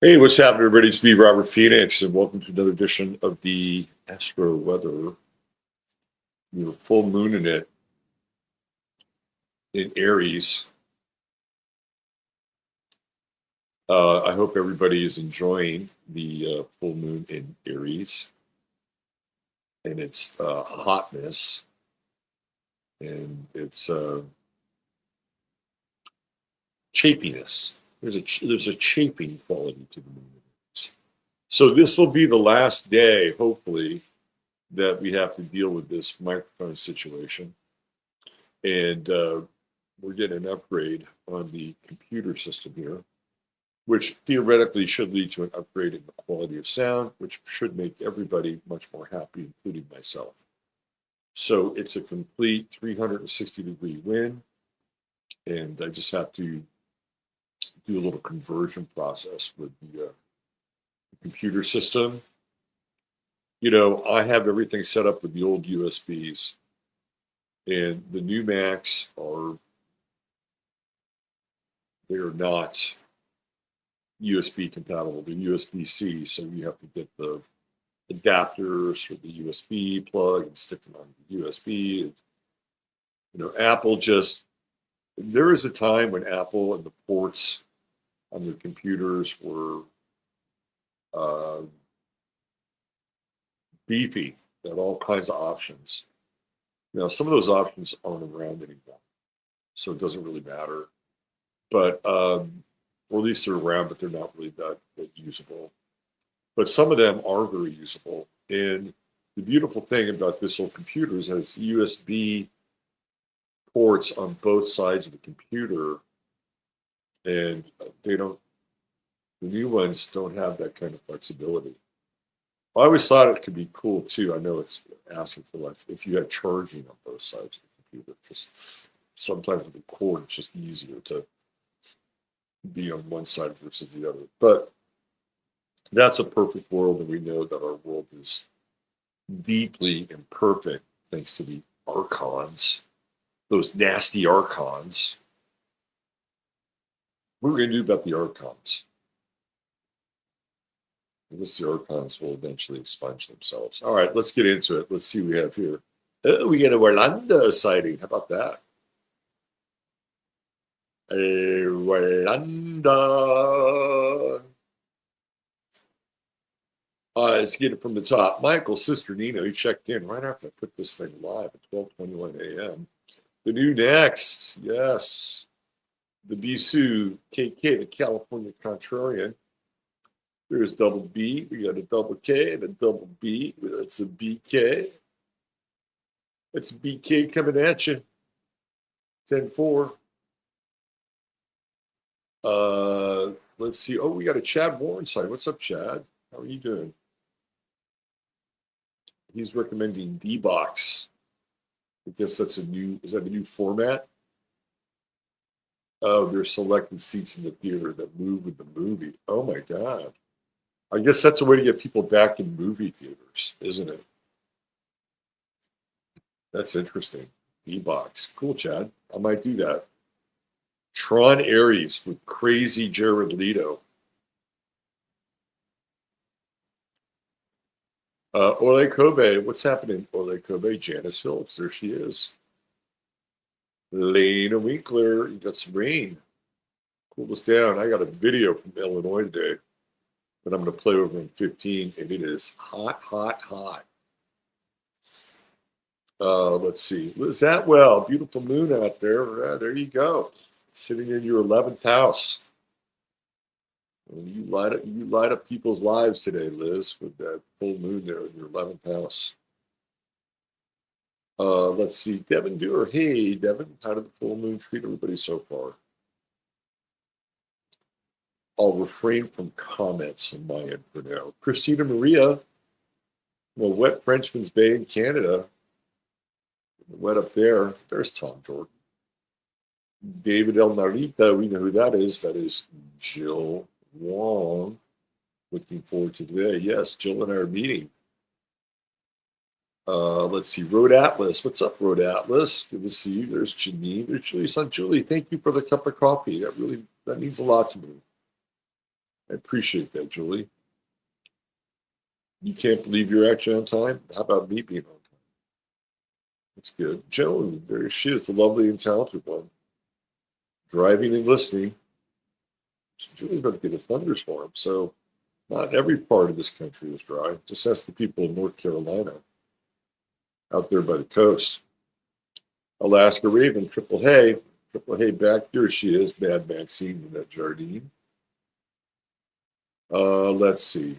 Hey, what's happening, everybody? It's me, Robert Phoenix, and welcome to another edition of the Astro Weather. Your full moon in it in Aries. I hope everybody is enjoying the full moon in Aries and its hotness and its chaffiness. There's a chafing quality to the moon. So this will be the last day, hopefully, that we have to deal with this microphone situation. And we're getting an upgrade on the computer system here, which theoretically should lead to an upgrade in the quality of sound, which should make everybody much more happy, including myself. So it's a complete 360-degree win, and I just have to do a little conversion process with the computer system. You know, I have everything set up with the old USBs, and the new Macs they're not USB compatible. They're USB-C, so you have to get the adapters for the USB plug and stick them on the USB. And, you know, there was a time when Apple and the ports on their computers were beefy. They had all kinds of options. Now, some of those options aren't around anymore, so it doesn't really matter. But or at least they're around, but they're not really that usable. But some of them are very usable. And the beautiful thing about this old computer is it has USB ports on both sides of the computer, and the new ones don't have that kind of flexibility. I always thought it could be cool too. I know it's asking for life if you had charging on both sides of the computer, because sometimes with the cord, it's just easier to be on one side versus the other. But that's a perfect world, and we know that our world is deeply imperfect thanks to the archons, those nasty archons. What are we going to do about the archons? I guess the archons will eventually expunge themselves. All right, let's get into it. Let's see what we have here. Oh, we get a Orlando sighting. How about that? Orlando. Let's get it from the top. Michael's sister Nina, he checked in right after I put this thing live at 12:21 a.m. The new next, yes. The Bisou KK, the California Contrarian. There's double B. We got a double K and a double B. That's a BK. That's a BK coming at you. 10-4. Let's see. Oh, we got a Chad Warren side. What's up, Chad? How are you doing? He's recommending D-Box. I guess is that a new format? Oh, there's selected seats in the theater that move with the movie. Oh my God. I guess that's a way to get people back in movie theaters, isn't it? That's interesting. D-Box. Cool, Chad. I might do that. Tron Aries with crazy Jared Leto. Orle Kobe. What's happening, Orle Kobe? Janice Phillips. There she is. Lena Winkler. You got some rain. Cool us down. I got a video from Illinois today that I'm going to play over in 15, and it is hot, hot, hot. Let's see. Liz Atwell, beautiful moon out there. There you go. Sitting in your 11th house. And you light up people's lives today, Liz, with that full moon there in your 11th house. Let's see. Devin Dewar. Hey, Devin. How did the full moon treat everybody so far? I'll refrain from comments on my end for now. Christina Maria. Well, wet Frenchman's Bay in Canada. Wet up there. There's Tom Jordan. David El Narita. We know who that is. That is Jill Wong. Looking forward to today. Yes, Jill and I are meeting. Let's see. Road Atlas. What's up, Road Atlas? Good to see you. There's Janine. There's Julie's son, Julie. Thank you for the cup of coffee. That means a lot to me. I appreciate that, Julie. You can't believe you're actually on time? How about me being on time? That's good. Joan, there she is, the lovely and talented one. Driving and listening. Julie's about to get a thunderstorm, so not every part of this country is dry. Just ask the people in North Carolina, out there by the coast. Alaska Raven, Triple Hay back. There she is, Mad Maxine in that Jardine. Let's see.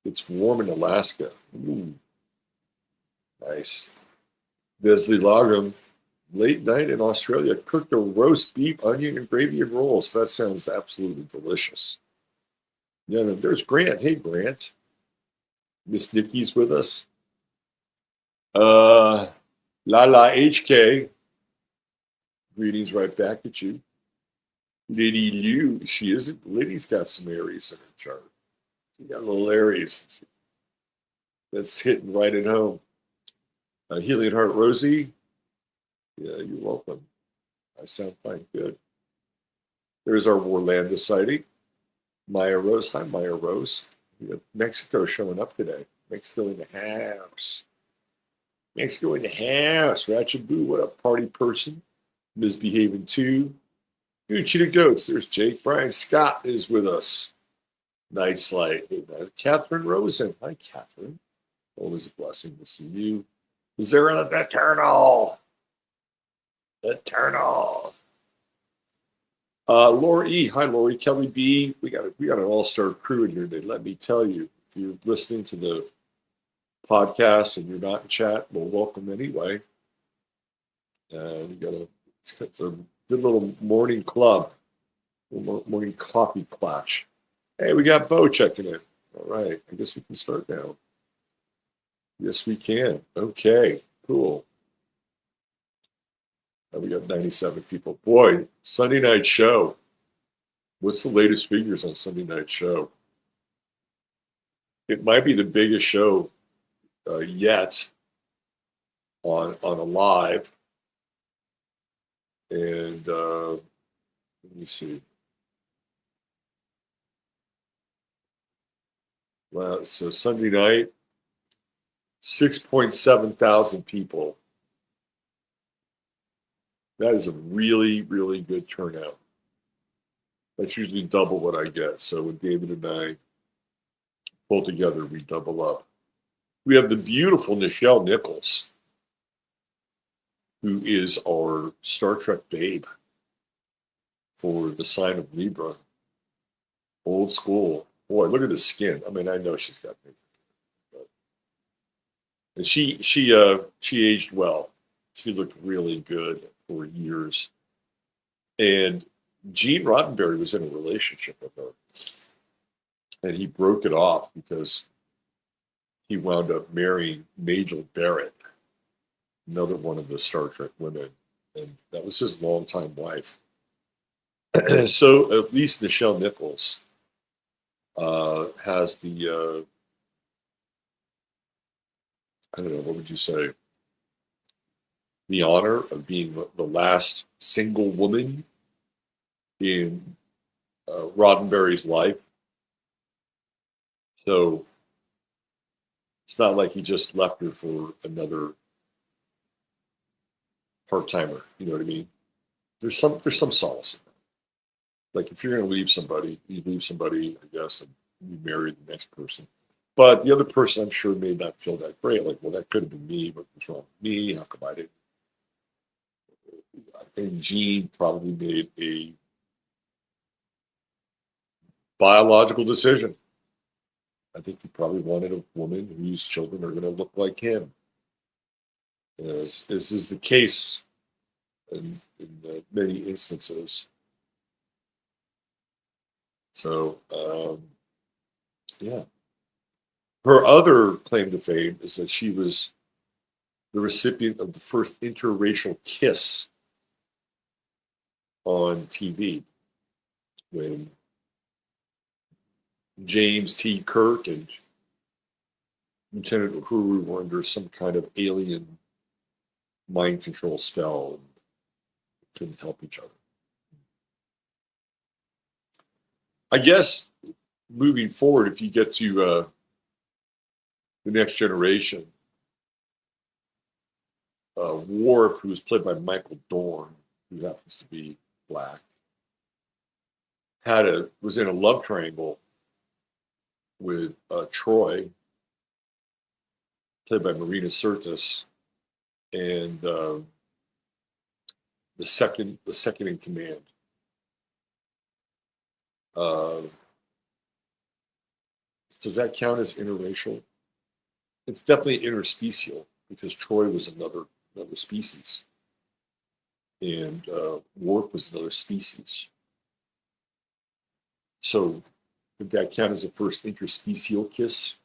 It's warm in Alaska. Ooh, nice. Vesley Lagum, late night in Australia. Cooked a roast beef, onion, and gravy and rolls. That sounds absolutely delicious. Yeah, there's Grant. Hey, Grant. Miss Nikki's with us. Lala HK. Greetings right back at you. Lady Liu. She isn't. Lady's got some Aries in her chart. She got a little Aries. That's hitting right at home. Healing Heart Rosie. Yeah, you're welcome. I sound fine. Good. There's our Warlanda sighting. Maya Rose. Hi, Maya Rose. We have Mexico showing up today. Mexico in the house. Mexico in the house. Ratchet Boo, what up, party person? Misbehaving too. Dude, Cheetah Goats. There's Jake. Brian Scott is with us. Nice light. Catherine Rosen. Hi, Catherine. Always a blessing to see you. Zara the Eternal. Eternal. Laura E. Hi, Lori. Kelly B. We got an all-star crew in here today. Let me tell you, if you're listening to the podcast and you're not in chat, well, welcome anyway. We got a good little morning club, morning coffee clutch. Hey, we got Bo checking in. All right, I guess we can start now. Yes, we can. Okay, cool. We got 97 people. Boy, Sunday night show. What's the latest figures on Sunday night show? It might be the biggest show yet on a live. And let me see. Well, so Sunday night, 6.7 thousand people. That is a really, really good turnout. That's usually double what I get. So when David and I pull together, we double up. We have the beautiful NICHELLE Nichols, who is our Star Trek babe for the sign of Libra. Old school. Boy, look at the skin. I mean, I know she's got makeup, but and she aged well. She looked really good for years. And Gene Roddenberry was in a relationship with her. And he broke it off because he wound up marrying Majel Barrett, another one of the Star Trek women. And that was his longtime wife. So at least NICHELLE Nichols has the, I don't know, what would you say? The honor of being the last single woman in Roddenberry's life. So it's not like he just left her for another part-timer. You know what I mean? There's some solace in that. Like if you're going to leave somebody, you leave somebody, I guess, and you marry the next person. But the other person, I'm sure, may not feel that great. Like, well, that could have been me. What was wrong with me? How come I didn't? I think Gene probably made a biological decision. I think he probably wanted a woman whose children are going to look like him. As is the case in many instances. So, yeah. Her other claim to fame is that she was the recipient of the first interracial kiss on TV when James T. Kirk and Lieutenant Uhuru were under some kind of alien mind control spell and couldn't help each other. I guess moving forward, if you get to the Next Generation, Worf, who was played by Michael Dorn, who happens to be black, was in a love triangle with Troy, played by Marina Sirtis, and the second in command. Does that count as interracial? It's definitely interspecial because Troy was another species, and Worf was another species. So, did that count as a first interspecial kiss?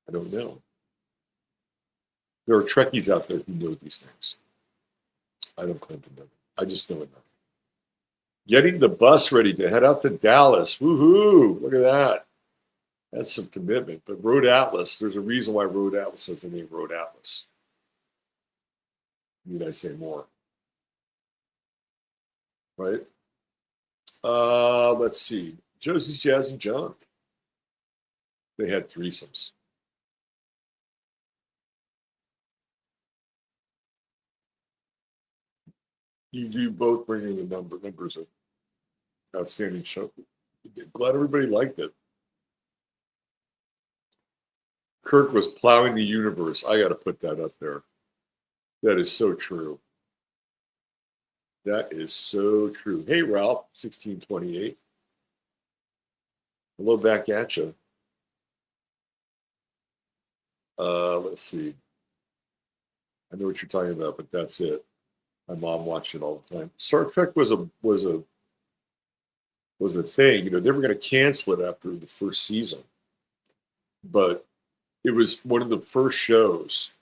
I don't know. There are Trekkies out there who know these things. I don't claim to know them. I just know enough. Getting the bus ready to head out to Dallas. Woohoo! Look at that. That's some commitment. But Road Atlas, there's a reason why Road Atlas has the name Road Atlas. Need I say more? Right? Let's see. Josie's Jazz and Junk. They had threesomes. You do both bring in the numbers of outstanding show. Glad everybody liked it. Kirk was plowing the universe. I got to put that up there. That is so true. That is so true. Hey, Ralph, 1628. Hello back at you. Let's see. I know what you're talking about, but that's it. My mom watched it all the time. Star Trek was a thing. You know, they were going to cancel it after the first season, but it was one of the first shows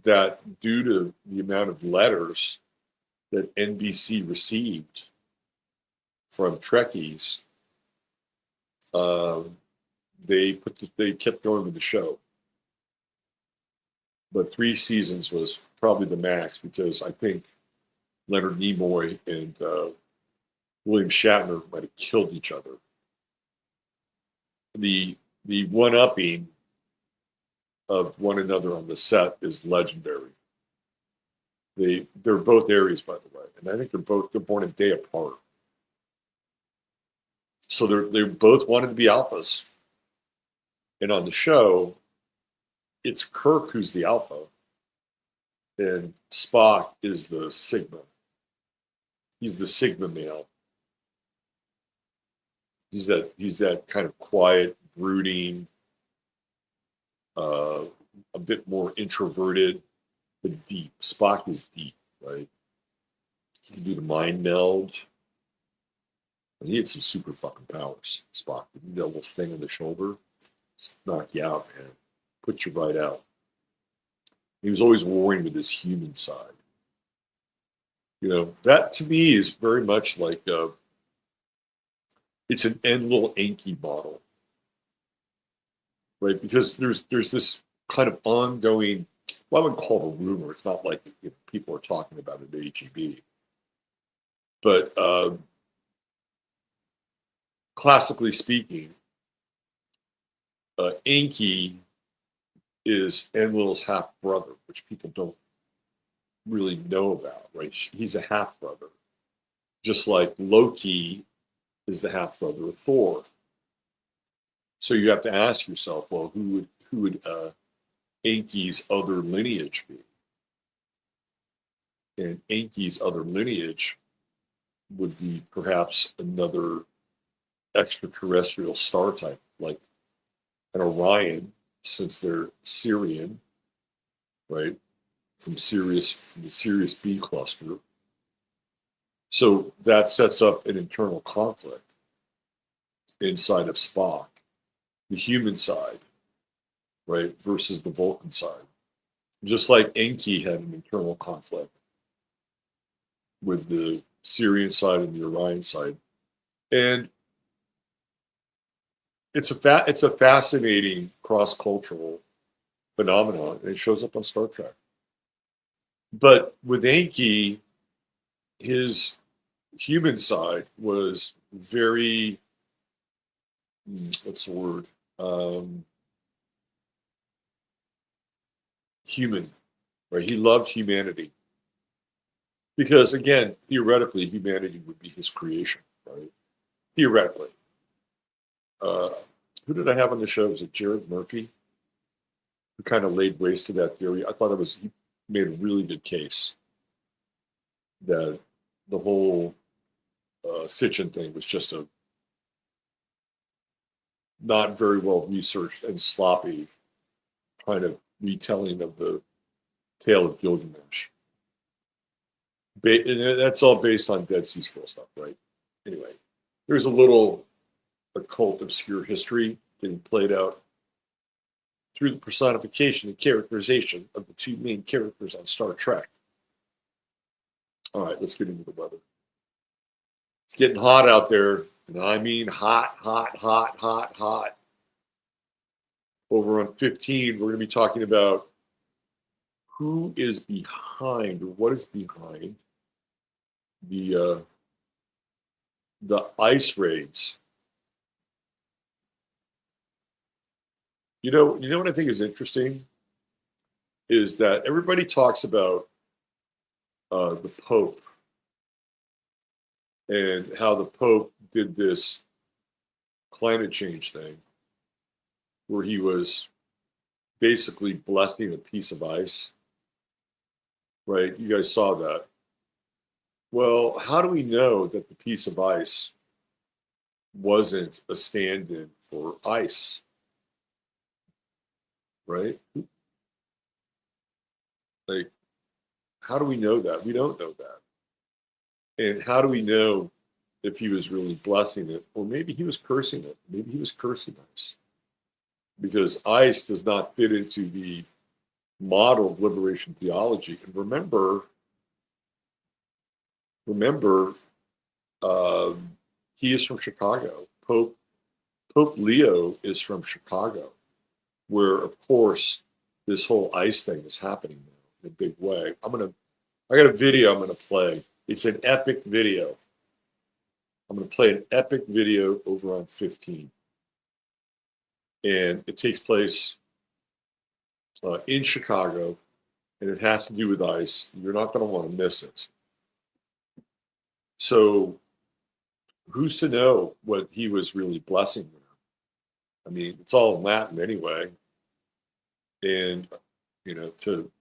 that, due to the amount of letters that NBC received from Trekkies, they kept going with the show. But 3 seasons was probably the max because I think Leonard Nimoy and William Shatner might have killed each other. The one-upping of one another on the set is legendary. They're both Aries, by the way, and I think they're born a day apart. So they both wanted to be alphas, and on the show, it's Kirk who's the alpha, and Spock is the Sigma. He's the Sigma male. He's that kind of quiet, brooding, a bit more introverted, but deep. Spock is deep, right? He can do the mind meld. He had some super fucking powers, Spock. That little thing on the shoulder, just knock you out, man. Put you right out. He was always warring with his human side. You know, that to me is very much like it's an Enlil Enki model, right? Because there's this kind of ongoing, well, I wouldn't call it a rumor. It's not like people are talking about it at HEB. But classically speaking, Enki is Enlil's half brother, which people don't really know about, right? He's a half brother, just like Loki is the half brother of Thor. So you have to ask yourself, well, who would Enki's other lineage be? And Enki's other lineage would be perhaps another extraterrestrial star type, like an Orion, since they're Sirian, right? From the Sirius B cluster. So that sets up an internal conflict inside of Spock, the human side, right, versus the Vulcan side. Just like Enki had an internal conflict with the Sirian side and the Orion side. And it's a fascinating cross-cultural phenomenon, and it shows up on Star Trek. But with Enki, his human side was very what's the word? Human, right? He loved humanity because, again, theoretically, humanity would be his creation, right? Theoretically. Uh, who did I have on the show? Was it Jared Murphy, who kind of laid waste to that theory? I thought he made a really good case that the whole Sitchin thing was just a not very well researched and sloppy kind of retelling of the tale of Gilgamesh. And that's all based on Dead Sea Scroll stuff, right? Anyway, there's a little occult obscure history getting played out through the personification and characterization of the two main characters on Star Trek. All right, let's get into the weather. It's getting hot out there, and I mean hot, hot, hot, hot, hot. Over on 15, we're going to be talking about who is behind, or what is behind the ice raids. You know what I think is interesting is that everybody talks about the Pope and how the Pope did this climate change thing where he was basically blessing a piece of ice, right? You guys saw that. Well, how do we know that the piece of ice wasn't a stand-in for ice, right? Like, how do we know that? We don't know that. And how do we know if he was really blessing it? Or maybe he was cursing it. Maybe he was cursing ice. Because ice does not fit into the model of liberation theology. And remember, he is from Chicago. Pope Leo is from Chicago, where, of course, this whole ice thing is happening now in a big way. I got a video I'm gonna play. It's an epic video. I'm gonna play an epic video over on 15. And it takes place in Chicago, and it has to do with ice. You're not going to want to miss it. So, who's to know what he was really blessing there? I mean, it's all in Latin anyway, and to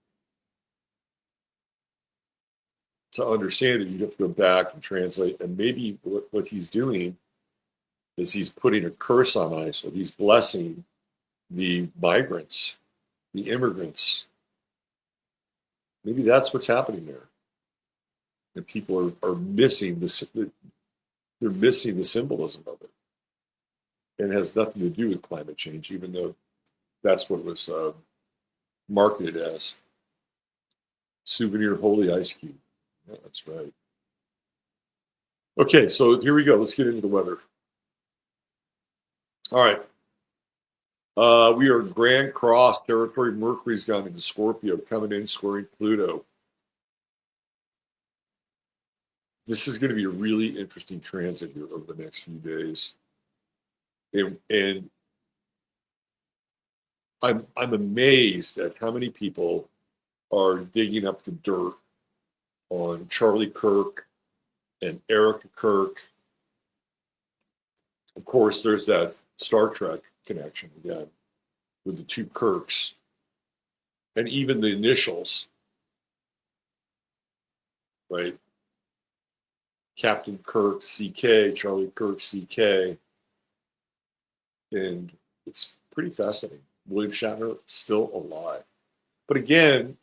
understand it, you have to go back and translate. And maybe what he's doing is he's putting a curse on ice, or he's blessing the migrants, the immigrants. Maybe that's what's happening there. And people are missing they're missing the symbolism of it. And it has nothing to do with climate change, even though that's what it was marketed as. Souvenir holy ice cube. Yeah, that's right. Okay, so here we go. Let's get into the weather. All right. We are Grand Cross territory. Mercury's gone into Scorpio, coming in, scoring Pluto. This is going to be a really interesting transit here over the next few days. And I'm amazed at how many people are digging up the dirt on Charlie Kirk and Erica Kirk. Of course, there's that Star Trek connection again with the two Kirks, and even the initials, right? Captain Kirk, CK, Charlie Kirk, CK. And it's pretty fascinating. William Shatner still alive. But again,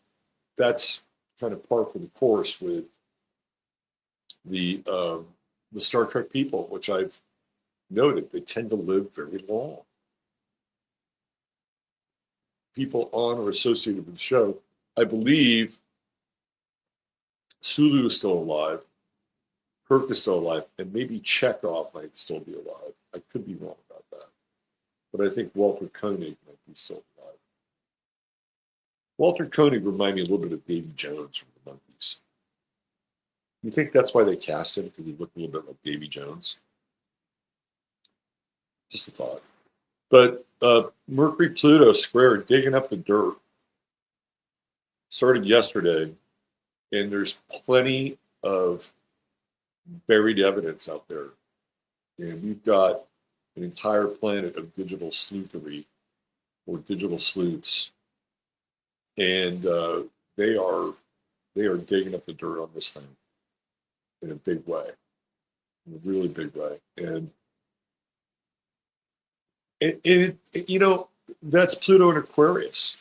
that's kind of par for the course with the Star Trek people, which I've noted. They tend to live very long. People on or associated with the show, I believe Sulu is still alive, Kirk is still alive, and maybe Chekhov might still be alive. I could be wrong about that. But I think Walter Koenig might be still alive. Walter Koenig reminded me a little bit of Davy Jones from the Monkees. You think that's why they cast him, because he looked a little bit like Davy Jones? Just a thought. But Mercury Pluto square digging up the dirt started yesterday, and there's plenty of buried evidence out there. And we've got an entire planet of digital sleuthery or digital sleuths, and they are digging up the dirt on this thing in a big way, in a really big way. And that's Pluto in Aquarius,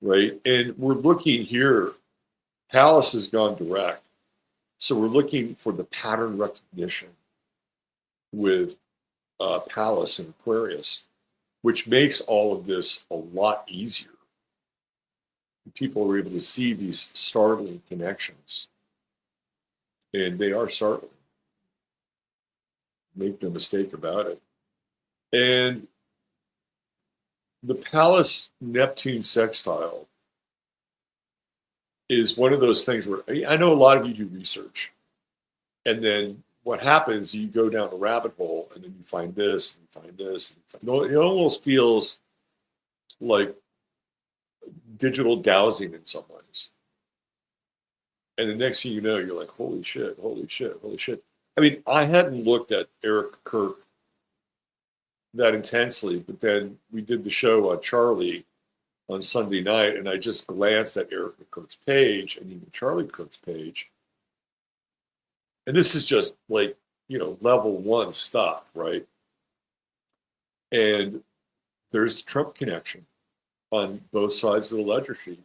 right? And we're looking here. Pallas has gone direct, so we're looking for the pattern recognition with Pallas in Aquarius, which makes all of this a lot easier. People are able to see these startling connections, and they are startling. Make no mistake about it. And the Pallas Neptune sextile is one of those things where I know a lot of you do research, and then what happens, you go down a rabbit hole, and then you find this, and you find this. It almost feels like digital dowsing in some ways. And the next thing you know, you're like, holy shit, holy shit, holy shit. I mean, I hadn't looked at Eric Kirk that intensely, but then we did the show on Charlie on Sunday night, and I just glanced at Eric Kirk's page and even Charlie Kirk's page. And this is just like, level one stuff, right? And there's the Trump connection on both sides of the ledger sheet.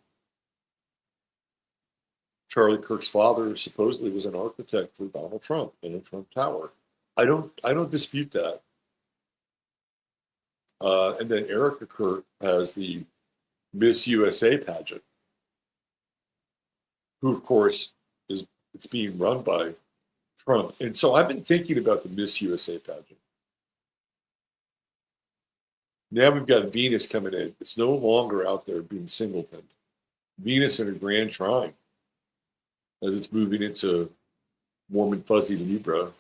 Charlie Kirk's father supposedly was an architect for Donald Trump and the Trump Tower. I don't dispute that. And then Erica Kirk has the Miss USA pageant, who of course it's being run by Trump. And so I've been thinking about the Miss USA pageant. Now we've got Venus coming in. It's no longer out there being singletoned. Venus in a grand trine as it's moving into warm and fuzzy Libra.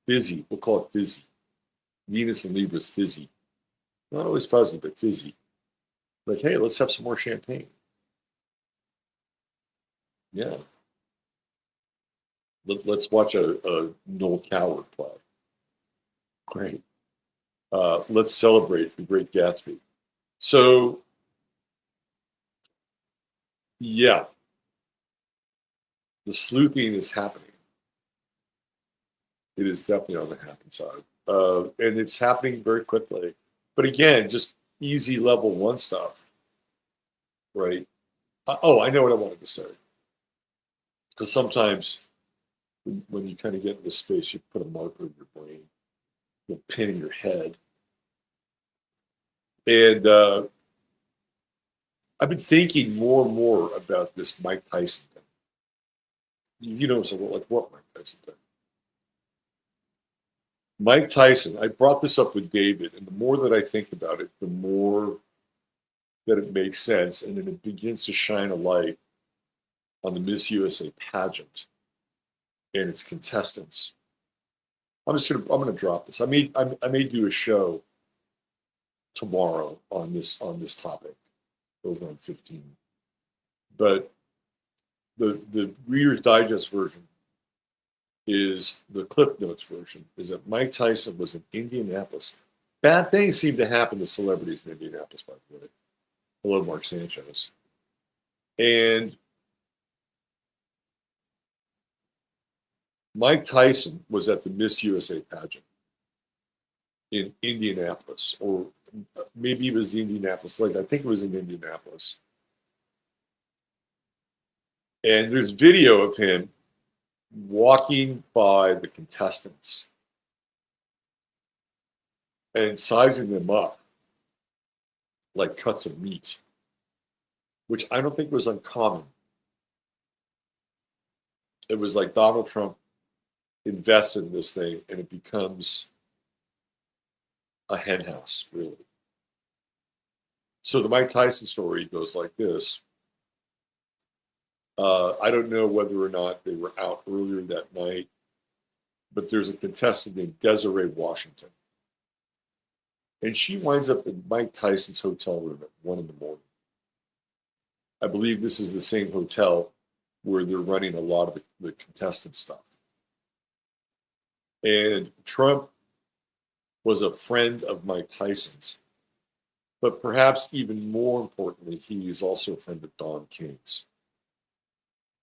Fizzy, we'll call it fizzy. Venus in Libra is fizzy. Not always fuzzy, but fizzy. Like, hey, let's have some more champagne. Yeah. Let's watch a Noel Coward play. Great. Let's celebrate the Great Gatsby. So, yeah, the sleuthing is happening. It is definitely on the happen side. And it's happening very quickly. But again, just easy level one stuff, right? I know what I wanted to say. Because sometimes when you kind of get into space, you put a marker in your brain, a pin in your head. And I've been thinking more and more about this Mike Tyson thing. So like what Mike Tyson thing? Mike Tyson, I brought this up with David, and the more that I think about it, the more that it makes sense, and then it begins to shine a light on the Miss USA pageant and its contestants. I'm gonna drop this. I may do a show tomorrow on this topic over on 15. But the Reader's Digest version is the Cliff Notes version, is that Mike Tyson was in Indianapolis. Bad things seem to happen to celebrities in Indianapolis, by the way. Hello, Mark Sanchez. And Mike Tyson was at the Miss USA pageant in Indianapolis, or maybe it was the Indianapolis Lake. I think it was in Indianapolis. And there's video of him walking by the contestants and sizing them up like cuts of meat, which I don't think was uncommon. It was like Donald Trump invests in this thing and it becomes a hen house, really. So the Mike Tyson story goes like this. I don't know whether or not they were out earlier that night but there's a contestant named Desiree Washington. And she winds up in Mike Tyson's hotel room at 1 in the morning. I believe this is the same hotel where they're running a lot of the contestant stuff. And Trump was a friend of Mike Tyson's. But perhaps even more importantly, he is also a friend of Don King's.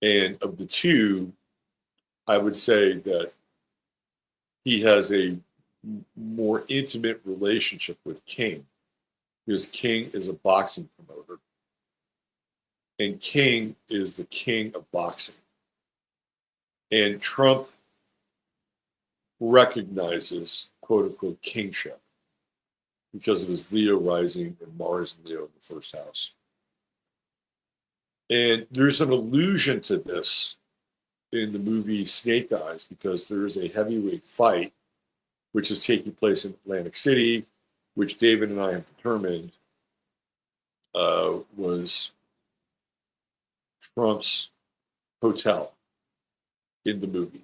And of the two, I would say that he has a more intimate relationship with King, because King is a boxing promoter. And King is the king of boxing. And Trump recognizes, quote unquote, kingship because of his Leo rising and Mars and Leo in the first house. And there's an allusion to this in the movie Snake Eyes, because there's a heavyweight fight which is taking place in Atlantic City, which David and I have determined was Trump's hotel in the movie.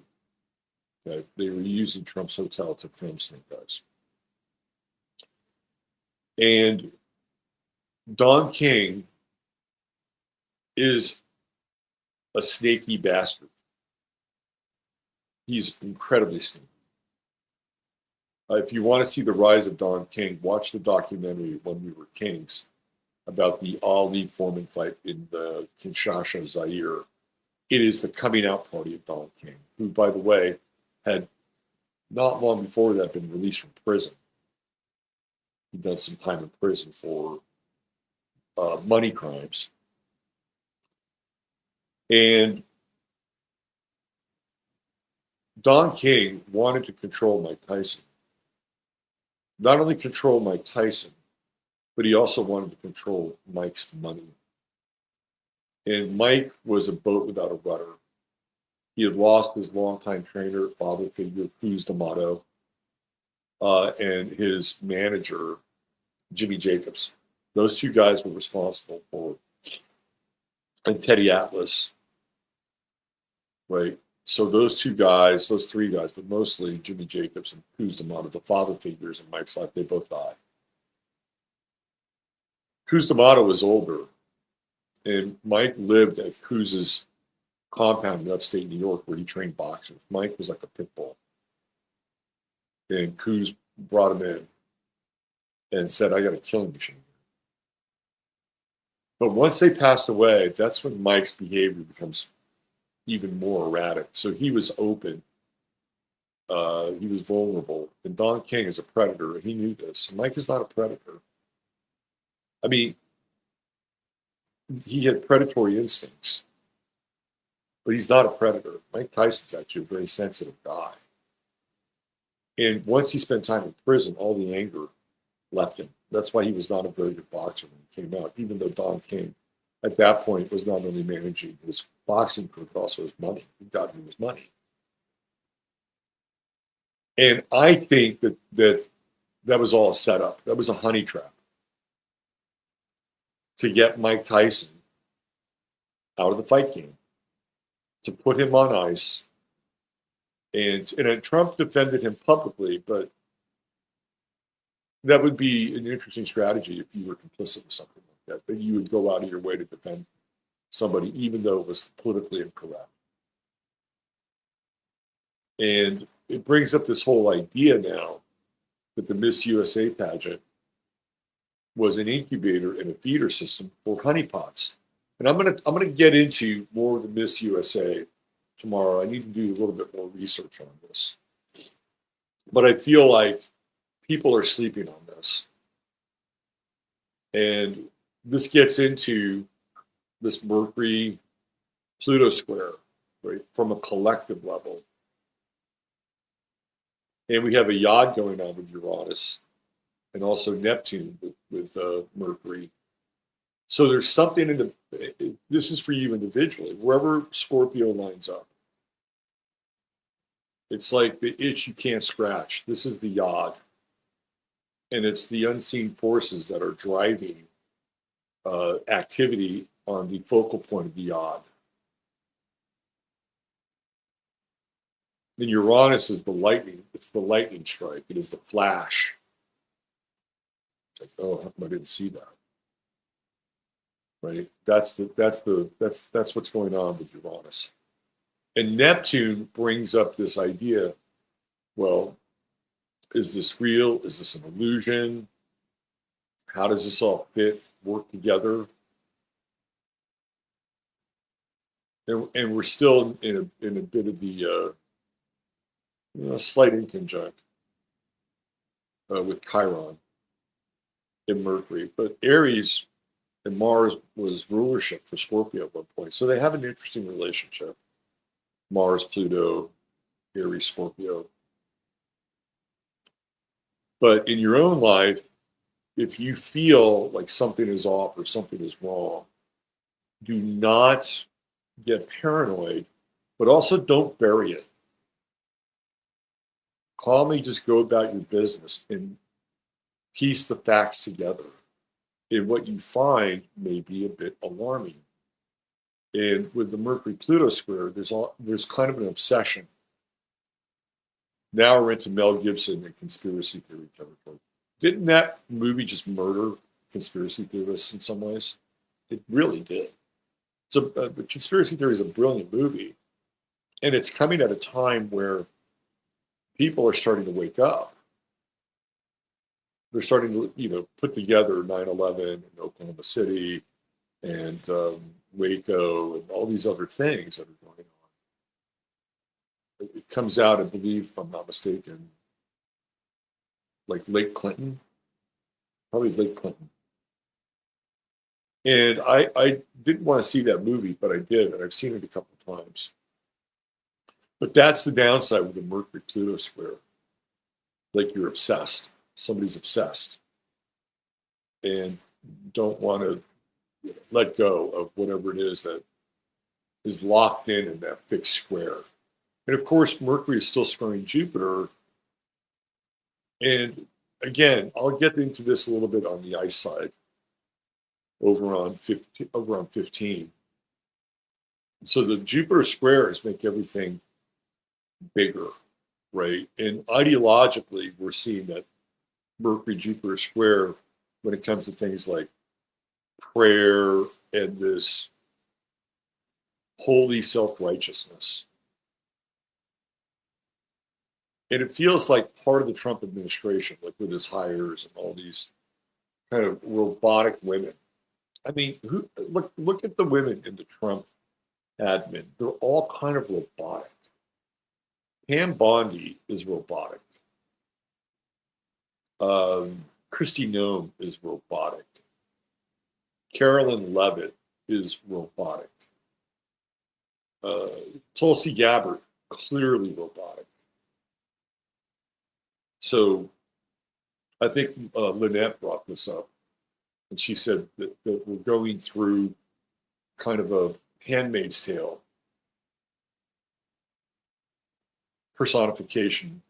Okay? They were using Trump's hotel to film Snake Eyes. And Don King is a snaky bastard. He's incredibly sneaky. If you want to see the rise of Don King, watch the documentary When We Were Kings about the Ali Foreman fight in the Kinshasa, Zaire. It is the coming out party of Don King, who, by the way, had not long before that been released from prison. He'd done some time in prison for money crimes. And Don King wanted to control Mike Tyson. Not only control Mike Tyson, but he also wanted to control Mike's money. And Mike was a boat without a rudder. He had lost his longtime trainer, father figure, Cruz D'Amato, and his manager, Jimmy Jacobs. Those two guys were responsible for, and Teddy Atlas, right? So those two guys, those three guys, but mostly Jimmy Jacobs and Cruz D'Amato, the father figures in Mike's life, they both died. Cruz D'Amato was older, and Mike lived at Cruz's compound in upstate New York where he trained boxers. Mike was like a pit bull. And Cruz brought him in and said, I got a killing machine. But once they passed away, that's when Mike's behavior becomes even more erratic. So he was open. He was vulnerable. And Don King is a predator. And he knew this. Mike is not a predator. I mean, he had predatory instincts. But he's not a predator. Mike Tyson's actually a very sensitive guy. And once he spent time in prison, all the anger left him. That's why he was not a very good boxer when he came out, even though Don King, at that point, was not only managing his boxing career, but also his money. He'd gotten him his money. And I think that was all a setup. That was a honey trap to get Mike Tyson out of the fight game, to put him on ice. And Trump defended him publicly, but that would be an interesting strategy if you were complicit with something like that you would go out of your way to defend somebody, even though it was politically incorrect. And it brings up this whole idea now that the Miss USA pageant was an incubator and a feeder system for honeypots. And I'm gonna get into more of the Miss USA tomorrow. I need to do a little bit more research on this. But I feel like people are sleeping on this. And this gets into this Mercury-Pluto square, right, from a collective level. And we have a yod going on with Uranus and also Neptune with Mercury. So there's something in the, this is for you individually, wherever Scorpio lines up. It's like the itch you can't scratch. This is the yod. And it's the unseen forces that are driving activity on the focal point of the yod. Then Uranus is the lightning. It's the lightning strike. It is the flash. It's like, oh, how come I didn't see that? Right? That's what's going on with Uranus. And Neptune brings up this idea, well, is this real? Is this an illusion? How does this all work together? And we're still in a bit of the slight inconjunct with Chiron and Mercury. But Aries and Mars was rulership for Scorpio at one point. So they have an interesting relationship. Mars, Pluto, Aries, Scorpio. But in your own life, if you feel like something is off or something is wrong, do not get paranoid, but also don't bury it. Calmly just go about your business and piece the facts together. And what you find may be a bit alarming. And with the Mercury-Pluto square, there's kind of an obsession. Now we're into Mel Gibson and conspiracy theory territory. Didn't that movie just murder conspiracy theorists in some ways? It really did. So the conspiracy theory is a brilliant movie. And it's coming at a time where people are starting to wake up. They're starting to, put together 9/11 in Oklahoma City and Waco and all these other things that are going on. It comes out, I believe, if I'm not mistaken, like late Clinton, probably late Clinton. And I didn't want to see that movie, but I did, and I've seen it a couple of times. But that's the downside with the Mercury-Pluto square. Like you're obsessed. Somebody's obsessed and don't want to let go of whatever it is that is locked in that fixed square. And of course, Mercury is still squaring Jupiter. And again, I'll get into this a little bit on the ice side over on 15. So the Jupiter squares make everything bigger, right? And ideologically, we're seeing that Mercury-Jupiter square when it comes to things like prayer and this holy self-righteousness. And it feels like part of the Trump administration, like with his hires and all these kind of robotic women. I mean, look at the women in the Trump admin. They're all kind of robotic. Pam Bondi is robotic. Kristi Noem is robotic. Carolyn Levitt is robotic. Tulsi Gabbard, clearly robotic. So I think Lynette brought this up, and she said that we're going through kind of a Handmaid's Tale personification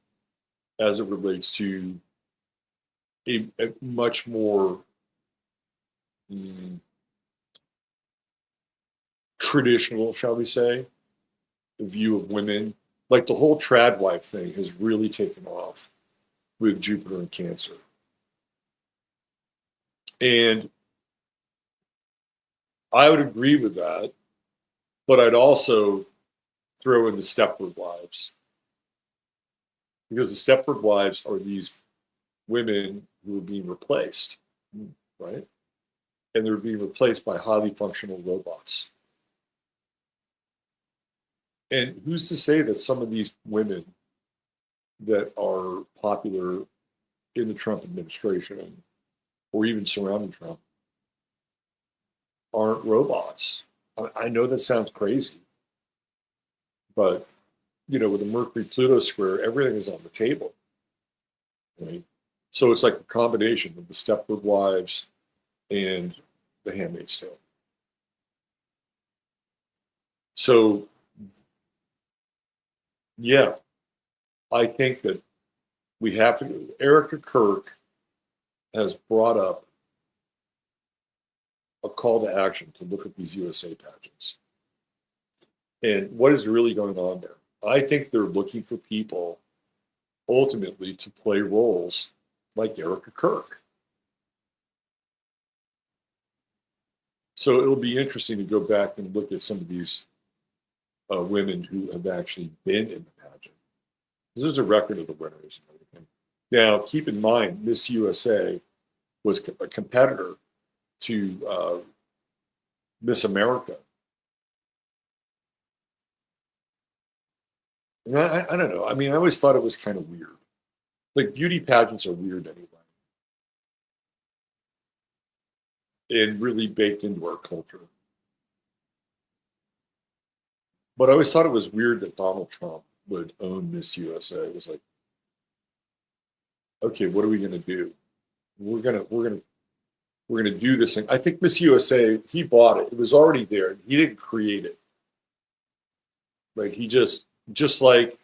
as it relates to a much more traditional, shall we say, view of women. Like the whole trad wife thing has really taken off with Jupiter and Cancer. And I would agree with that, but I'd also throw in the Stepford wives. Because the Stepford wives are these women who are being replaced, right? And they're being replaced by highly functional robots. And who's to say that some of these women that are popular in the Trump administration or even surrounding Trump aren't robots? I know that sounds crazy, but with the Mercury-Pluto square, everything is on the table, right? So it's like a combination of the Stepford wives and the Handmaid's Tale. So, yeah, I think that we have to. Erica Kirk has brought up a call to action to look at these USA pageants and what is really going on there. I think they're looking for people ultimately to play roles like Erica Kirk. So it'll be interesting to go back and look at some of these women who have actually been in the pageant. There's a record of the winners and everything. Now, keep in mind, Miss USA was a competitor to Miss America. And I don't know. I mean, I always thought it was kind of weird. Like, beauty pageants are weird anyway, and really baked into our culture. But I always thought it was weird that Donald Trump would own Miss USA. It was like, okay, what are we going to do? We're gonna do this thing. I think Miss USA, he bought it. It was already there. He didn't create it. Like, he just like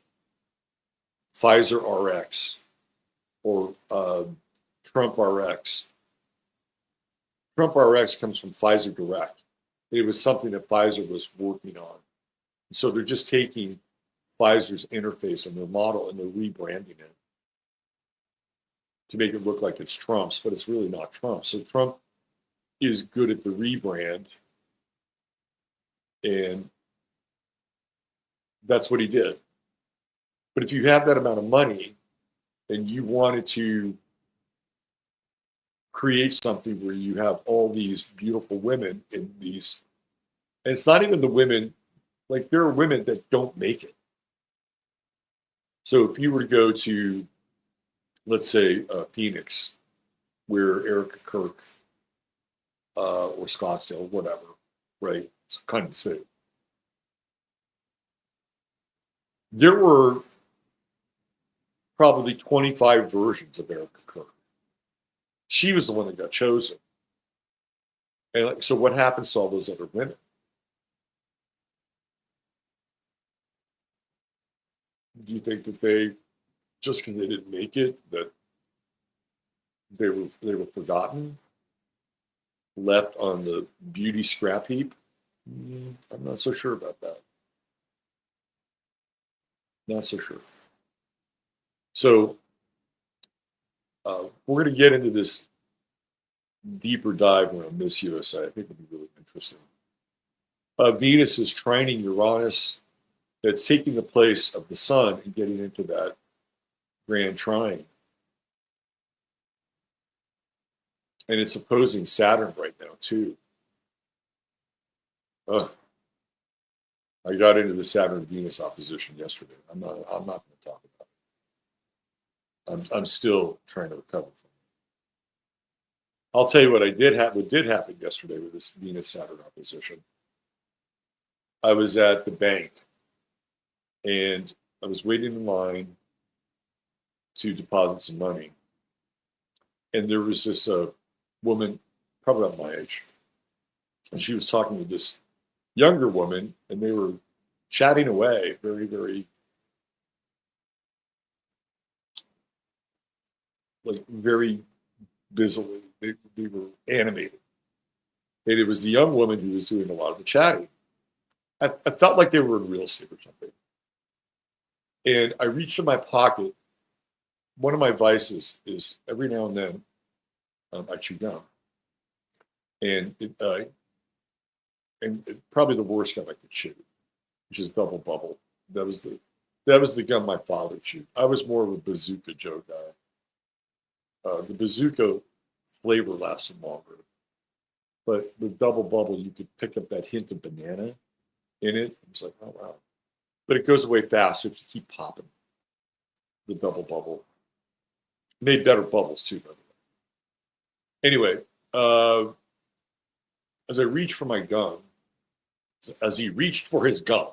Pfizer RX or Trump RX. Trump RX comes from Pfizer Direct. It was something that Pfizer was working on. So they're just taking Pfizer's interface and their model and they're rebranding it to make it look like it's Trump's, but it's really not Trump. So Trump is good at the rebrand, and that's what he did. But if you have that amount of money and you wanted to create something where you have all these beautiful women in these, and it's not even the women, like, there are women that don't make it. So if you were to go to, let's say, Phoenix, where Erica Kirk or Scottsdale, whatever, right? It's kind of the same. There were probably 25 versions of Erica Kirk. She was the one that got chosen. And so what happens to all those other women? Do you think that they, just because they didn't make it, that they were forgotten, left on the beauty scrap heap? I'm not so sure about that. Not so sure. So we're going to get into this deeper dive around Miss USA. I think it'll be really interesting. Venus is trining Uranus. That's taking the place of the sun and getting into that grand trine. And it's opposing Saturn right now, too. I got into the Saturn-Venus opposition yesterday. I'm not going to talk about it. I'm still trying to recover from it. I'll tell you what did happen yesterday with this Venus-Saturn opposition. I was at the bank, and I was waiting in line to deposit some money. And there was this woman, probably about my age, and she was talking to this younger woman, and they were chatting away very, very, very busily. They were animated. And it was the young woman who was doing a lot of the chatting. I felt like they were in real estate or something. And I reached in my pocket. One of my vices is every now and then I chew gum. And probably the worst gum I could chew, which is Double Bubble. That was the gum my father chewed. I was more of a Bazooka Joe guy. The Bazooka flavor lasted longer, but with Double Bubble, you could pick up that hint of banana in it. It was like, oh wow! But it goes away fast if you keep popping the Double Bubble. Made better bubbles too, by the way. Anyway, as I reached for my gum, as he reached for his gum,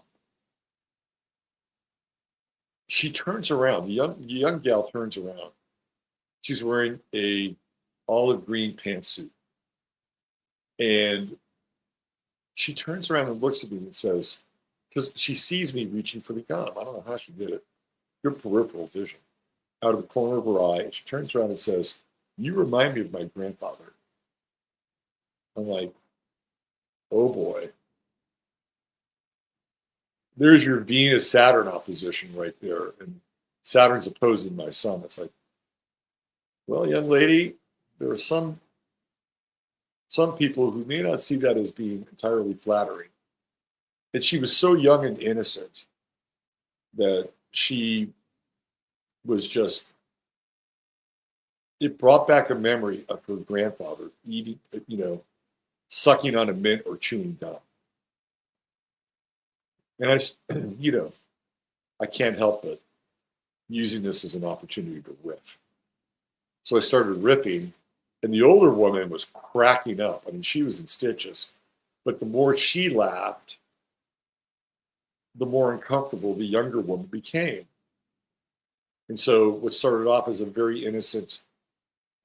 she turns around. The young gal turns around. She's wearing a olive green pantsuit, and she turns around and looks at me and says, because she sees me reaching for the gum. I don't know how she did it. Good peripheral vision. Out of the corner of her eye, and she turns around and says, "You remind me of my grandfather." I'm like, oh boy. there's your Venus-Saturn opposition right there. And Saturn's opposing my sun. It's like, well, young lady, there are some people who may not see that as being entirely flattering. And she was so young and innocent that she was just, it brought back a memory of her grandfather eating, sucking on a mint or chewing gum. And I can't help but using this as an opportunity to riff. So I started riffing, and the older woman was cracking up. I mean, she was in stitches. But the more she laughed, the more uncomfortable the younger woman became. And so what started off as a very innocent,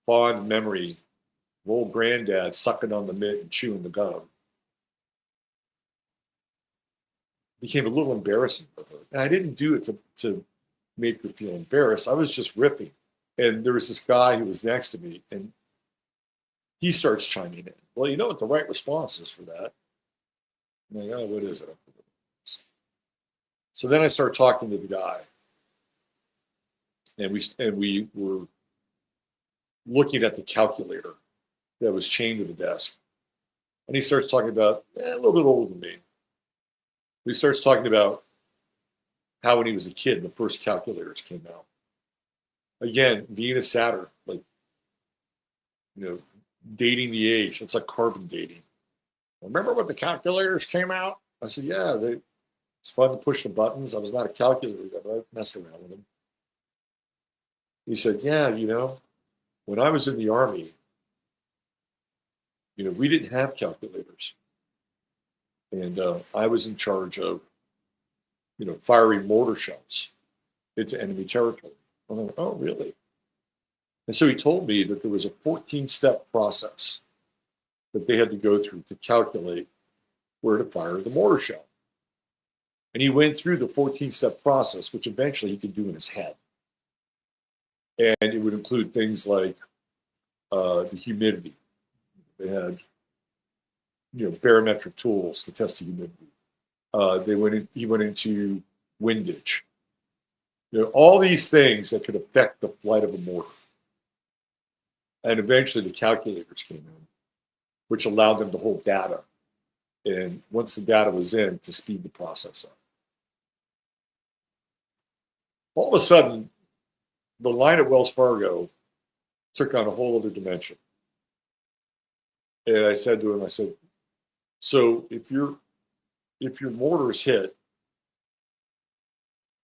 fond memory of old granddad sucking on the mint and chewing the gum became a little embarrassing for her. And I didn't do it to make her feel embarrassed. I was just riffing. And there was this guy who was next to me, and he starts chiming in. Well, you know what the right response is for that? I'm like, oh, what is it? So then I start talking to the guy, and we were looking at the calculator that was chained to the desk. And he starts talking about, a little bit older than me. He starts talking about how when he was a kid, the first calculators came out. Again, Venus Saturn, like, dating the age. It's like carbon dating. Remember when the calculators came out? I said, yeah, it's fun to push the buttons. I was not a calculator guy, but I messed around with them. He said, yeah, when I was in the Army, we didn't have calculators. And I was in charge of, firing mortar shells into enemy territory. I'm like, oh, really? And so he told me that there was a 14-step process that they had to go through to calculate where to fire the mortar shell. And he went through the 14-step process, which eventually he could do in his head. And it would include things like the humidity. They had, barometric tools to test the humidity. He went into windage. All these things that could affect the flight of a mortar. And eventually the calculators came in, which allowed them to hold data. And once the data was in, to speed the process up. All of a sudden, the line at Wells Fargo took on a whole other dimension. And I said to him, so if your mortar's hit,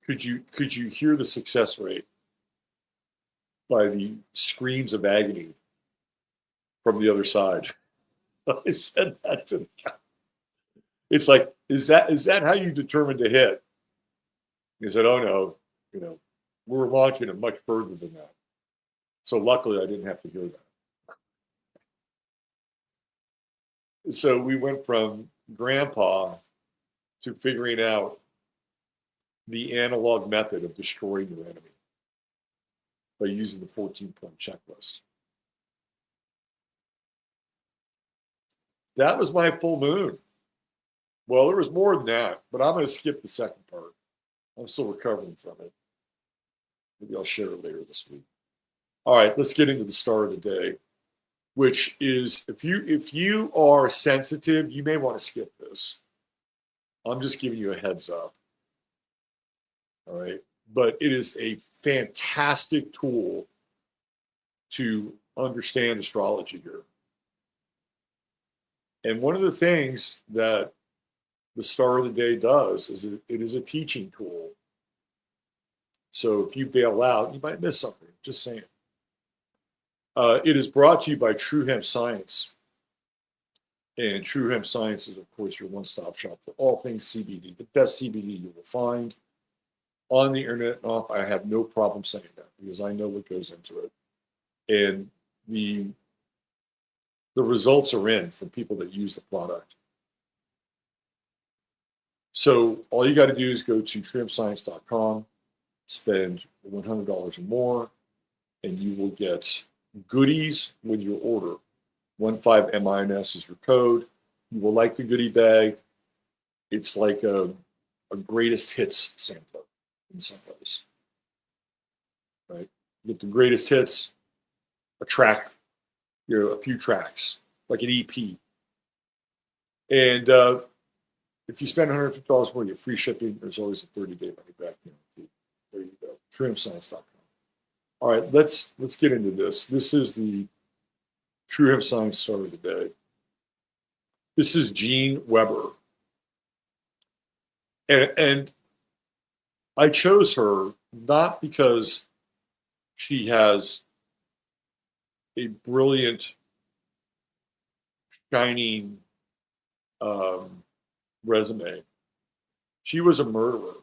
could you hear the success rate by the screams of agony from the other side? I said that to the guy. It's like, is that how you determine to hit? He said, oh no, we're launching it much further than that. So luckily I didn't have to hear that. So we went from grandpa to figuring out the analog method of destroying your enemy by using the 14-point checklist. That was my full moon. Well, there was more than that, but I'm going to skip the second part. I'm still recovering from it. Maybe I'll share it later this week. All right, let's get into the star of the day, which is, if you are sensitive, you may want to skip this. I'm just giving you a heads up. All right, but it is a fantastic tool to understand astrology here. And one of the things that the star of the day does is it is a teaching tool. So if you bail out, you might miss something. Just saying. It is brought to you by True Hemp Science. And True Hemp Science is, of course, your one-stop shop for all things CBD. The best CBD you will find on the internet and off. I have no problem saying that because I know what goes into it. And the results are in from people that use the product. So all you got to do is go to truehempscience.com, spend $100 or more, and you will get goodies with your order. 15MINS is your code. You will like the goodie bag. It's like a a greatest hits sampler in some ways, right? You get the greatest hits, a track, a few tracks, like an EP. And if you spend $150 more, you get free shipping. There's always a 30-day money-back guarantee. There you go. TrueHempScience.com. All right, let's get into this. This is the True Hemp Science story today. This is Jean Weber. And I chose her not because she has a brilliant, shining resume. She was a murderer,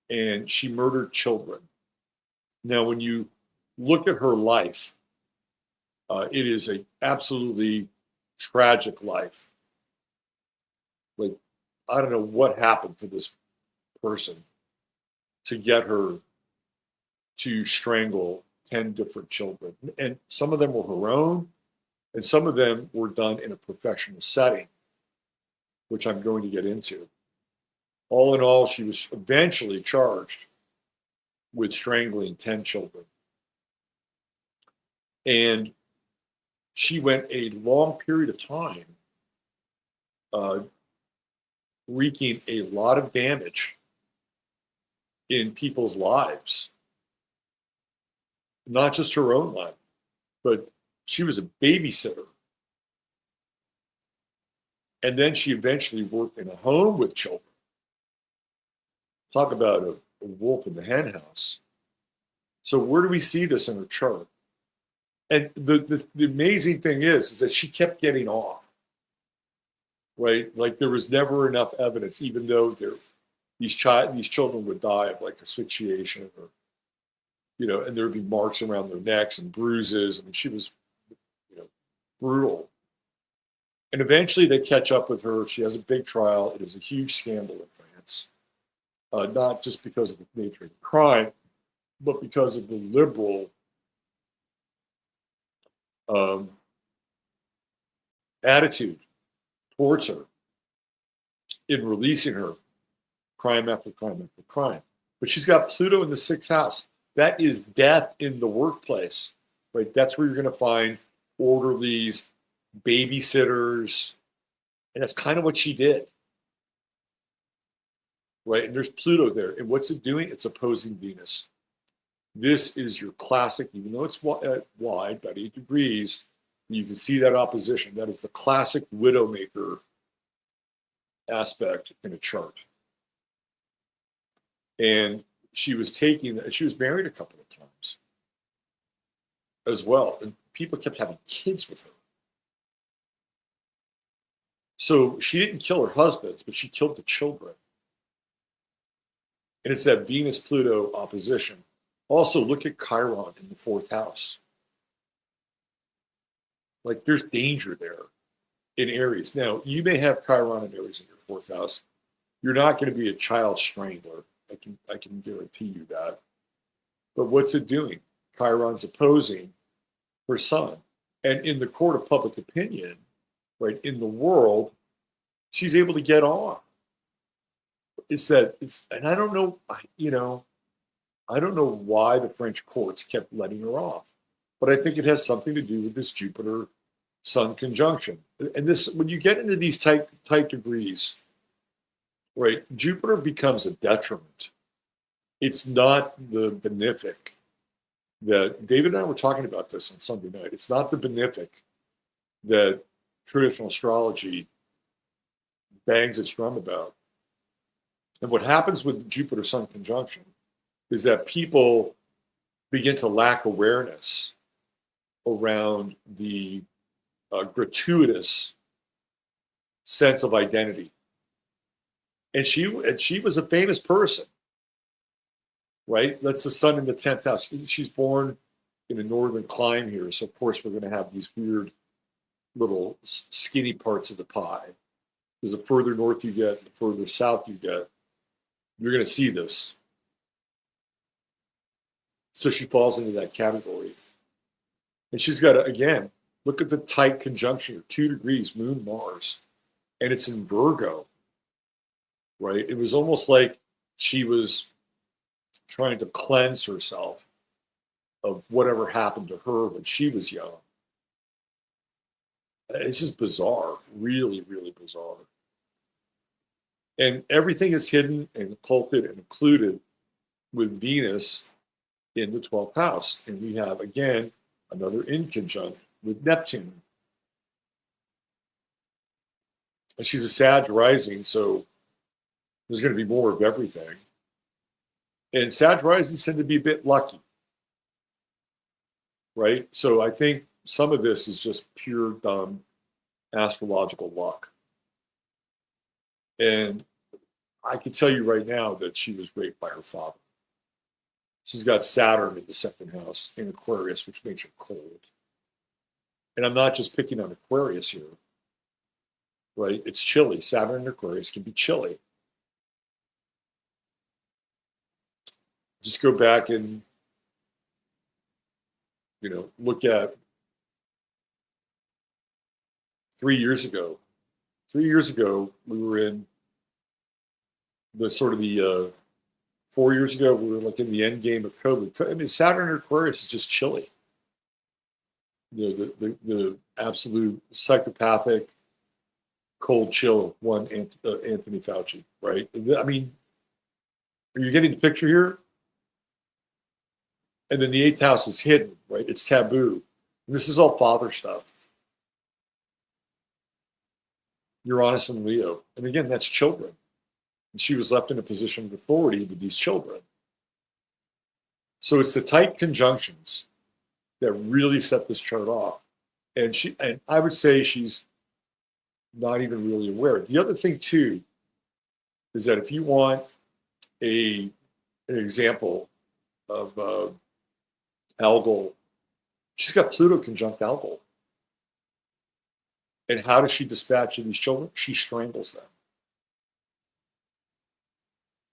and she murdered children. Now, when you look at her life, it is an absolutely tragic life. Like, I don't know what happened to this person to get her to strangle 10 different children. And some of them were her own, and some of them were done in a professional setting, which I'm going to get into. All in all, she was eventually charged with strangling 10 children. And she went a long period of time wreaking a lot of damage in people's lives. Not just her own life, but she was a babysitter. And then she eventually worked in a home with children. Talk about a wolf in the hen house. So where do we see this in her chart? And the amazing thing is that she kept getting off, right? Like there was never enough evidence, even though these children would die of like asphyxiation or, and there would be marks around their necks and bruises. I mean, she was, brutal. And eventually they catch up with her. She has a big trial. It is a huge scandal in France, not just because of the nature of the crime, but because of the liberal attitude towards her in releasing her crime after crime after crime. But she's got Pluto in the 6th house. That is death in the workplace, right? That's where you're going to find orderlies, babysitters, and that's kind of what she did, right? And there's Pluto there. And what's it doing? It's opposing Venus. This is your classic, even though it's wide, about 8 degrees, you can see that opposition. That is the classic widowmaker aspect in a chart. And she was married a couple of times as well. And people kept having kids with her. So she didn't kill her husbands, but she killed the children. And it's that Venus-Pluto opposition. Also, look at Chiron in the 4th house. Like, there's danger there in Aries. Now, you may have Chiron and Aries in your 4th house. You're not going to be a child strangler. I can guarantee you that. But what's it doing? Chiron's opposing her sun. And in the court of public opinion, right, in the world, she's able to get off. And I don't know, I don't know why the French courts kept letting her off, but I think it has something to do with this Jupiter-Sun conjunction. And this, when you get into these tight degrees, right, Jupiter becomes a detriment. It's not the benefic that David and I were talking about this on Sunday night. It's not the benefic that traditional astrology bangs its drum about. And what happens with Jupiter-Sun conjunction is that people begin to lack awareness around the gratuitous sense of identity. And she was a famous person, right? That's the sun in the 10th house. She's born in a northern clime here, so of course we're going to have these weird little skinny parts of the pie. Because the further north you get, the further south you get, you're going to see this. So she falls into that category. And she's got again, look at the tight conjunction here, 2 degrees, Moon, Mars. And it's in Virgo. right? It was almost like she was trying to cleanse herself of whatever happened to her when she was young. It's just bizarre, really, really bizarre. And everything is hidden and occulted and included with Venus in the 12th house. And we have, again, another inconjunct with Neptune. And she's a Sag rising, so there's going to be more of everything. And Sag risings tend to be a bit lucky, right? So I think some of this is just pure, dumb astrological luck. And I can tell you right now that she was raped by her father. She's got Saturn in the second house in Aquarius, which makes her cold. And I'm not just picking on Aquarius here, right? It's chilly. Saturn in Aquarius can be chilly. Just go back and, look at 3 years ago. 3 years ago, we were in the 4 years ago, we were like in the end game of COVID. I mean, Saturn in Aquarius is just chilly. The absolute psychopathic cold chill of one Anthony Fauci, right? I mean, are you getting the picture here? And then the 8th house is hidden, right? It's taboo. And this is all father stuff. Uranus and Leo. And again, that's children. And she was left in a position of authority with these children. So it's the tight conjunctions that really set this chart off. And I would say she's not even really aware. The other thing too is that if you want an example of Algol, she's got Pluto conjunct Algol. And how does she dispatch these children? She strangles them.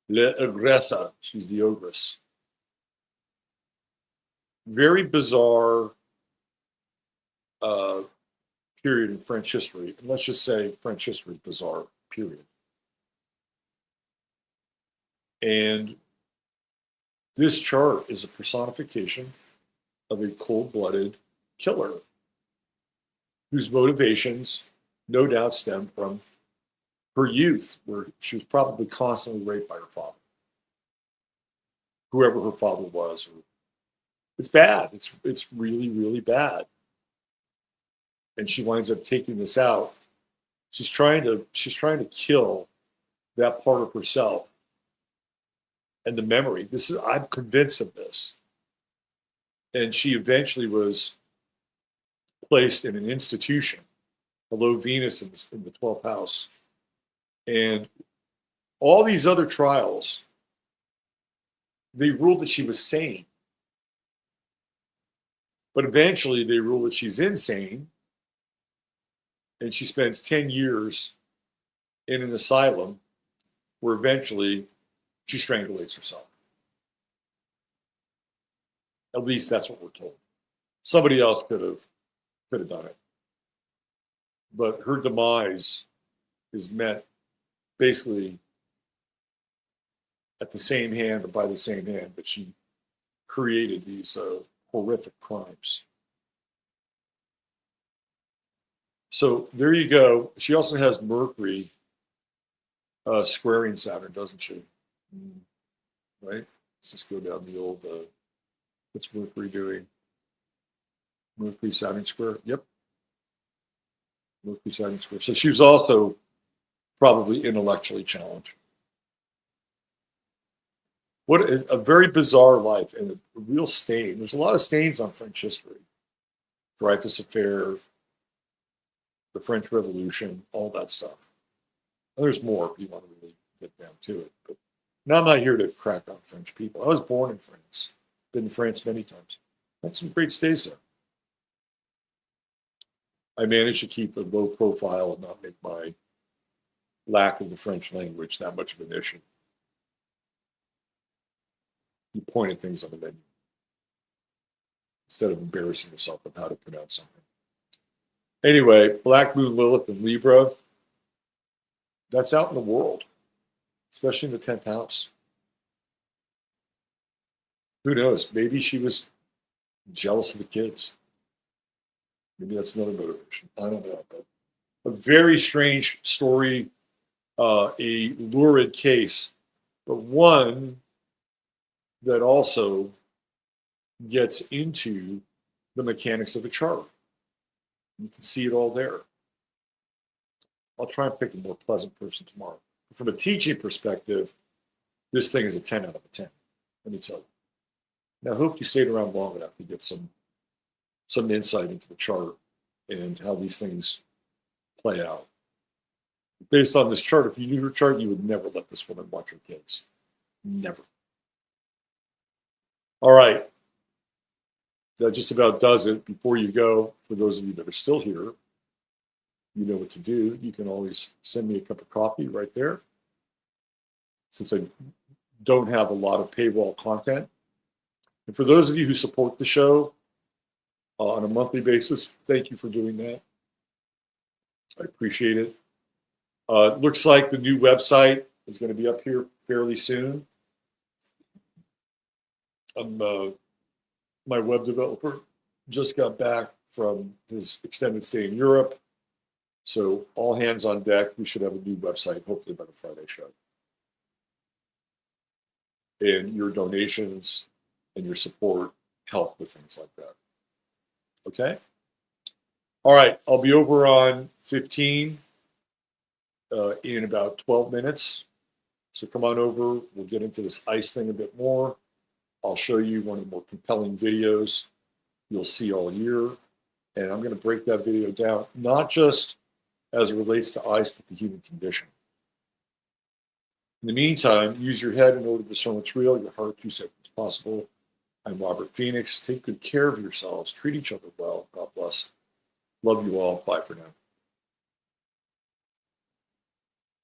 Le Agressa, she's the ogress. Very bizarre period in French history. And let's just say French history is bizarre, period. And this chart is a personification of a cold-blooded killer whose motivations no doubt stem from her youth, where she was probably constantly raped by her father, whoever her father was. It's bad. It's really, really bad. And she winds up taking this out. She's trying to kill that part of herself and the memory. I'm convinced of this. And she eventually was placed in an institution, below Venus in the 12th house. And all these other trials, they ruled that she was sane. But eventually they rule that she's insane. And she spends 10 years in an asylum where eventually she strangulates herself. At least that's what we're told. Somebody else could have done it. But her demise is met basically at the same hand or by the same hand that she created these horrific crimes. So there you go. She also has Mercury squaring Saturn, doesn't she? Right? Let's just go down the old, what's Mercury doing? Mercury Saturn square. Yep. Mercury Saturn square. So she was also probably intellectually challenged. What a very bizarre life and a real stain. There's a lot of stains on French history. Dreyfus Affair, the French Revolution, all that stuff. And there's more if you want to really get down to it. But now I'm not here to crack on French people. I was born in France. Been in France many times. Had some great stays there. I managed to keep a low profile and not make my lack of the French language that much of an issue. You point at things on the menu instead of embarrassing yourself with how to pronounce something. Anyway, Black Moon Lilith and Libra, that's out in the world. especially in the 10th house. Who knows? Maybe she was jealous of the kids. Maybe that's another motivation. I don't know. But a very strange story, a lurid case, but one that also gets into the mechanics of the chart. You can see it all there. I'll try and pick a more pleasant person tomorrow. From a teaching perspective, this thing is a 10 out of a 10, let me tell you. Now, I hope you stayed around long enough to get some insight into the chart and how these things play out. Based on this chart, if you knew her chart, you would never let this woman watch her kids. Never. All right. That just about does it. Before you go, for those of you that are still here, you know what to do. You can always send me a cup of coffee right there. Since I don't have a lot of paywall content. And for those of you who support the show on a monthly basis, thank you for doing that. I appreciate it. It looks like the new website is going to be up here fairly soon. My web developer just got back from his extended stay in Europe. So all hands on deck. We should have a new website, hopefully by the Friday show. And your donations and your support help with things like that. Okay? All right. I'll be over on 15 in about 12 minutes. So come on over. We'll get into this ice thing a bit more. I'll show you one of the more compelling videos you'll see all year. And I'm going to break that video down, not just as it relates to ice, but the human condition. In the meantime, use your head in order to discern what's real, your heart 2 seconds possible. I'm Robert Phoenix. Take good care of yourselves. Treat each other well. God bless. Love you all. Bye for now.